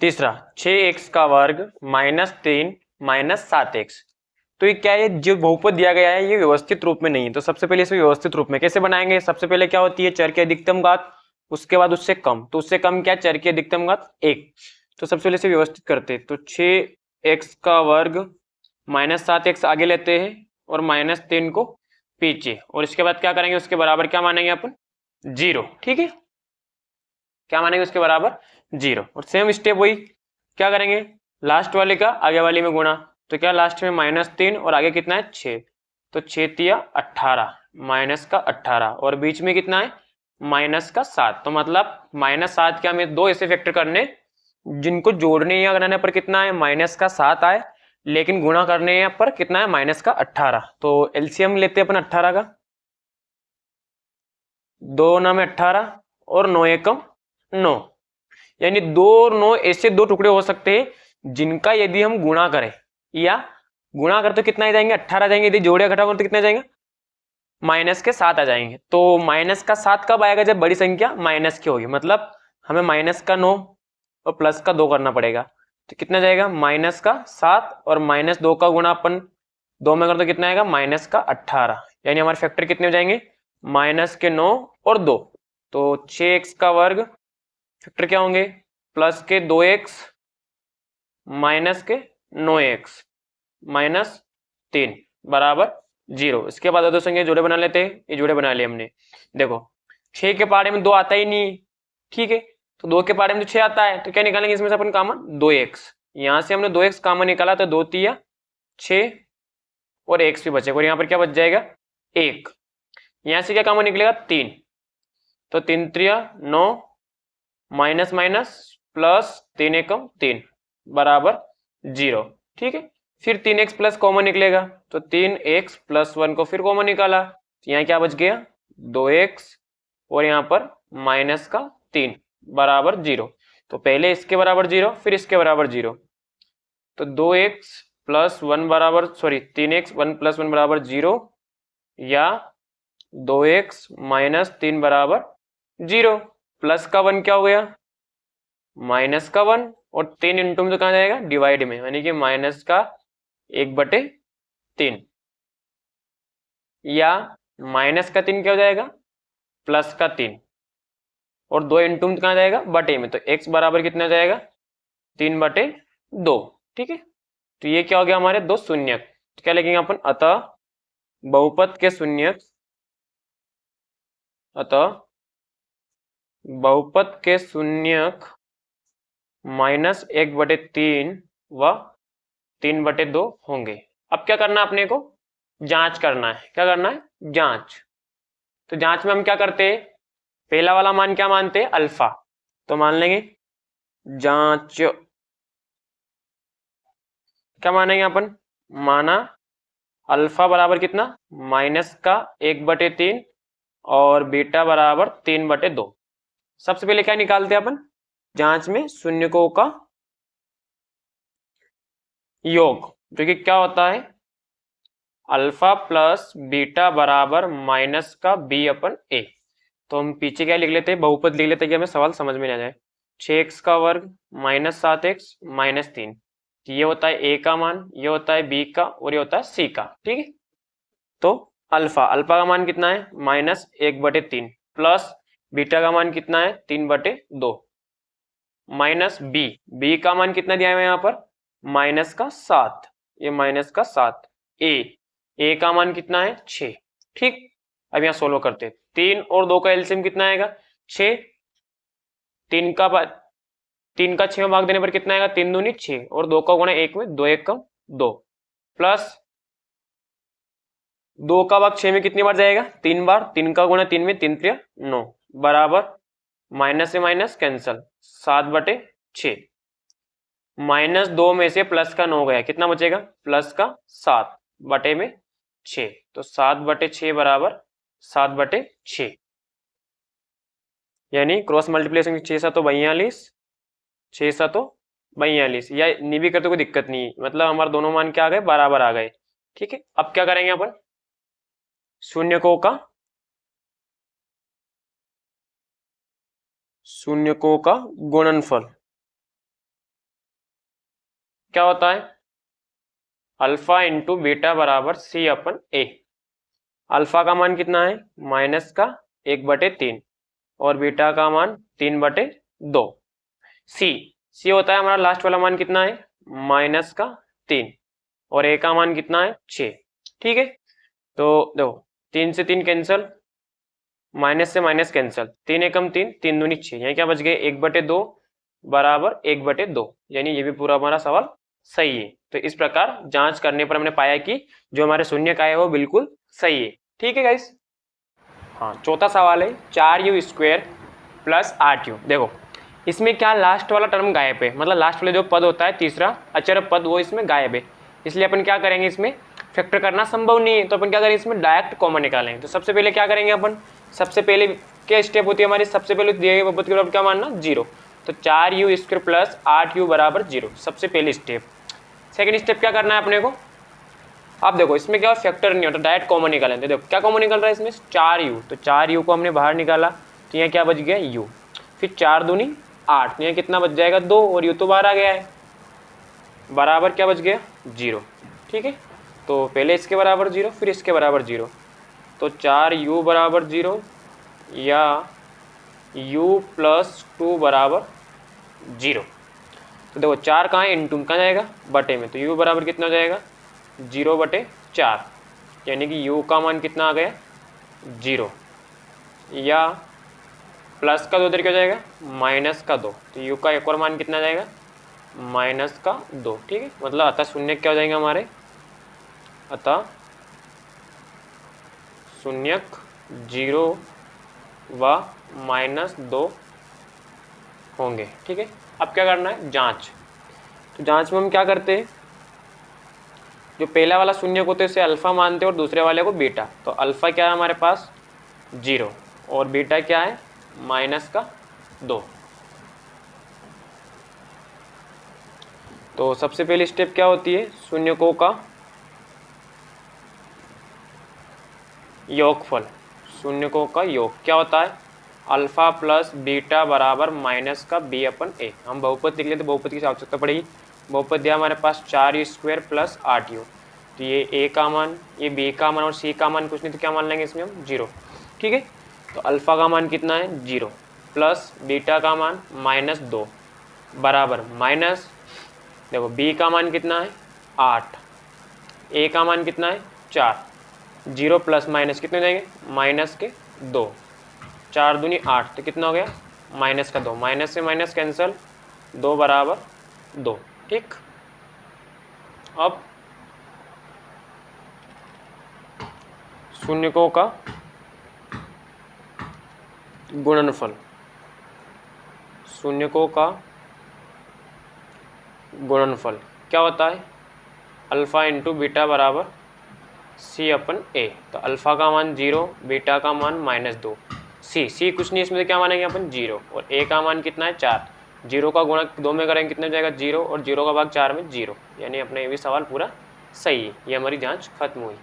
तीसरा 6x का वर्ग -3 -7x। तो ये क्या है, जो बहुपद दिया गया है ये व्यवस्थित रूप में नहीं है, तो सबसे पहले इसे व्यवस्थित रूप में कैसे बनाएंगे। सबसे पहले क्या होती है, चर की अधिकतम घात, उसके बाद उससे कम, तो उससे कम क्या, चर की अधिकतम घात 1। तो सबसे पहले इसे व्यवस्थित करते हैं, तो 6x का वर्ग -7x आगे लेते हैं और -3 को पीछे, और इसके बाद क्या करेंगे, उसके बराबर क्या मानेंगे अपन, 0। ठीक है, क्या मानेंगे उसके बराबर 0। और सेम स्टेप वही क्या करेंगे, लास्ट वाले का आगे वाले में गुणा, तो क्या लास्ट में -3 और आगे कितना है 6, तो 6 तिया 18 माइनस का 18 और बीच में कितना है -7। तो मतलब -7 के हमें दो ऐसे फैक्टर करने जिनको जोड़ने या घटाने पर कितना है -7 आए, लेकिन गुणा करने पर कितना है -18। तो एलसीएम लेते हैं अपन 18 का, 2 9 में 18 और 9 एकम 9, यानी 2 और 9 ऐसे दो टुकड़े हो सकते हैं जिनका यदि हम गुणा करें या गुणा करते तो कितना आ जाएंगे 18 जाएंगे, यदि जोड़े घटाओ तो कितना जाएंगे -7 आ जाएंगे। तो -7 कब आएगा, जब बड़ी संख्या माइनस की होगी, मतलब हमें -9 और +2 करना पड़ेगा, तो कितना जाएगा -7 और -2 का गुणा अपन 2 में कर तो कितना आएगा -18, यानी हमारे फैक्टर कितने हो जाएंगे -9 और 2। तो 6x का वर्ग फैक्टर क्या होंगे, +2x -9x -3 बराबर 0। इसके बाद दो संख्या जोड़े बना लेते हैं, ये जोड़े बना लिए हमने। देखो 6 के पारे में 2 आता ही नहीं, ठीक है, तो 2 के पारे में तो 6 आता है, तो क्या निकालेंगे इसमें से अपन कॉमन 2x, यहां से हमने 2x कॉमन निकाला, तो 2 तिया 6 और x भी बचेगा, और यहाँ पर क्या बच जाएगा 1, यहां से क्या कॉमन निकलेगा 3, तो 3 त्रिया 9 माइनस माइनस प्लस 3 एकम 3 बराबर 0। ठीक है, फिर 3x प्लस कॉमन निकलेगा, तो 3x + 1 को फिर कॉमन निकाला, तो यहाँ क्या बच गया 2x और यहाँ पर -3 बराबर 0। तो पहले इसके बराबर 0 फिर इसके बराबर 0, तो 2x + 1 बराबर 3x 1 + 1 बराबर 0, या 2x - 3 बराबर 0। प्लस का 1 क्या हो गया माइनस का 1, और 3 इंटू में तो कहाँ जाएगा डिवाइड में, यानी कि -1/3, या -3 क्या हो जाएगा +3, और 2 इंटू में कहाँ जाएगा बटे में, तो x बराबर कितना जाएगा 3/2। ठीक है, तो ये क्या हो गया हमारे दो शून्यक, तो क्या लिखेंगे अपन, अतः बहुपद के शून्यक, अतः बहुपद के शून्यक -1/3 व 3/2 होंगे। अब क्या करना है अपने को, जांच करना है। क्या करना है, जांच। तो जांच में हम क्या करते हैं, पहला वाला मान क्या मानते हैं अल्फा, तो मान लेंगे जांच, क्या मानेंगे अपन, माना अल्फा बराबर कितना -1/3 और बीटा बराबर 3/2। सबसे पहले क्या निकालते हैं अपन, जांच में शून्यकों का योग, जो कि क्या होता है अल्फा प्लस बीटा बराबर -b/a। तो हम पीछे क्या लिख लेते हैं, बहुपद लिख लेते हैं कि हमें सवाल समझ में ना जाए। 6x का वर्ग -7x -3, ये होता है a का मान, ये होता है b का, और ये होता है c का। ठीक है, तो अल्फा अल्फा का मान कितना है -1/3, प्लस बीटा का मान कितना है 3/2, माइनस बी का मान कितना दिया है यहाँ पर -7, ये -7, ए का मान कितना है 6। ठीक, अब यहाँ सोल्व करते हैं, 3 और 2 का एलसीएम कितना आएगा 6, 3 का 6 में भाग देने पर कितना आएगा 3 दूनी 6, और 2 का गुणा 1 में 2 1 2, प्लस 2 का भाग 6 में कितनी बार जाएगा 3 बार, 3 का गुणा 3 में 3 3 9 बराबर माइनस से माइनस कैंसल 7/6, -2 में से प्लस का 9 गया, कितना बचेगा प्लस का 7 बटे में 6, तो 7/6 बराबर 7/6, यानी क्रॉस मल्टीप्लिकेशन 6 7 42, 6 7 42, या नहीं भी करते कोई दिक्कत नहीं, मतलब हमारे दोनों मान क्या आ गए बराबर आ गए। ठीक है, अब क्या करेंगे अपन, शून्यकों का गुणनफल, क्या होता है, अल्फा इंटू बीटा बराबर सी अपन ए। अल्फा का मान कितना है, माइनस का 1/3 और बीटा का मान 3/2। सी होता है हमारा लास्ट वाला मान कितना है, माइनस का 3 और ए का मान कितना है 6। ठीक है, तो देखो 3 से 3 कैंसल, माइनस से माइनस कैंसल, 3 एकम 3, 3 दूनी 6, यहाँ क्या बच गए 1/2 बराबर 1/2, यानी ये भी पूरा हमारा सवाल सही है। तो इस प्रकार जांच करने पर हमने पाया कि जो हमारे शून्य का है वो बिल्कुल सही है। ठीक है गाइस। हाँ, चौथा सवाल है 4u² प्लस 8u। देखो इसमें क्या लास्ट वाला टर्म गायब है, मतलब लास्ट वाले जो पद होता है तीसरा अचर पद वो इसमें गायब है, इसलिए अपन क्या करेंगे, इसमें फैक्टर करना संभव नहीं है, तो अपन क्या करेंगे इसमें डायरेक्ट कॉमन निकालेंगे। तो सबसे पहले क्या करेंगे अपन, सबसे पहले क्या स्टेप होती है हमारी, सबसे पहले दिए गए बहुपद के बराबर क्या मानना 0, तो 4u² प्लस 8u बराबर 0, सबसे पहली स्टेप। सेकेंड स्टेप क्या करना है अपने को, अब देखो इसमें क्या फैक्टर नहीं होता, डायरेक्ट कॉमन निकालेंगे। देखो क्या कॉमन निकल रहा है इसमें 4u, तो 4u को हमने बाहर निकाला तो यहाँ क्या बच गया u, फिर 4 दूनी 8, यहाँ कितना बच जाएगा 2 और u तो बाहर आ गया है, बराबर क्या बच गया 0। ठीक है, तो पहले इसके बराबर 0 फिर इसके बराबर 0, तो 4u बराबर 0 या u प्लस 2 बराबर 0। तो देखो 4 कहाँ है, इंटू कहाँ जाएगा बटे में, तो u बराबर कितना हो जाएगा 0/4, यानी कि u का मान कितना आ गया 0, या प्लस का 2 इधर क्या हो जाएगा माइनस का 2, तो u का एक और मान कितना जाएगा -2। ठीक है, मतलब अतः शून्य क्या हो जाएंगे हमारे, अतः शून्यक 0 व -2 होंगे। ठीक है, अब क्या करना है जांच। तो जांच में हम क्या करते हैं, जो पहला वाला शून्य को तो इसे अल्फा मानते हैं और दूसरे वाले को बीटा, तो अल्फा क्या है हमारे पास 0 और बीटा क्या है -2। तो सबसे पहली स्टेप क्या होती है, शून्यकों का योगफल, शून्यकों का योग क्या होता है, अल्फा प्लस बीटा बराबर -b/a। हम बहुपद लिख लेते, बहुपद की आवश्यकता पड़ेगी। बहुपद दिया हमारे पास 4u² प्लस 8u, तो ये a का मान, ये b का मान और c का मान कुछ नहीं तो क्या मान लेंगे इसमें हम 0। ठीक है, तो अल्फा का मान कितना है 0 प्लस बीटा का मान -2 बराबर माइनस, देखो b का मान कितना है 8, a का मान कितना है 4, 0 प्लस माइनस कितने हो जाएंगे -2, 4 दूनी 8, तो कितना हो गया -2, माइनस से माइनस कैंसल, 2 बराबर 2। ठीक, अब शून्यकों का गुणनफल, शून्यकों का गुणनफल क्या होता है, अल्फा इंटू बीटा बराबर c/a। तो अल्फा का मान 0, बीटा का मान -2, c कुछ नहीं इसमें से क्या मानेंगे अपन 0 और a का मान कितना है 4, 0 का गुणा 2 में करेंगे कितना हो जाएगा 0 और 0 का भाग 4 में 0, यानी अपना ये भी सवाल पूरा सही है। ये हमारी जांच खत्म हुई।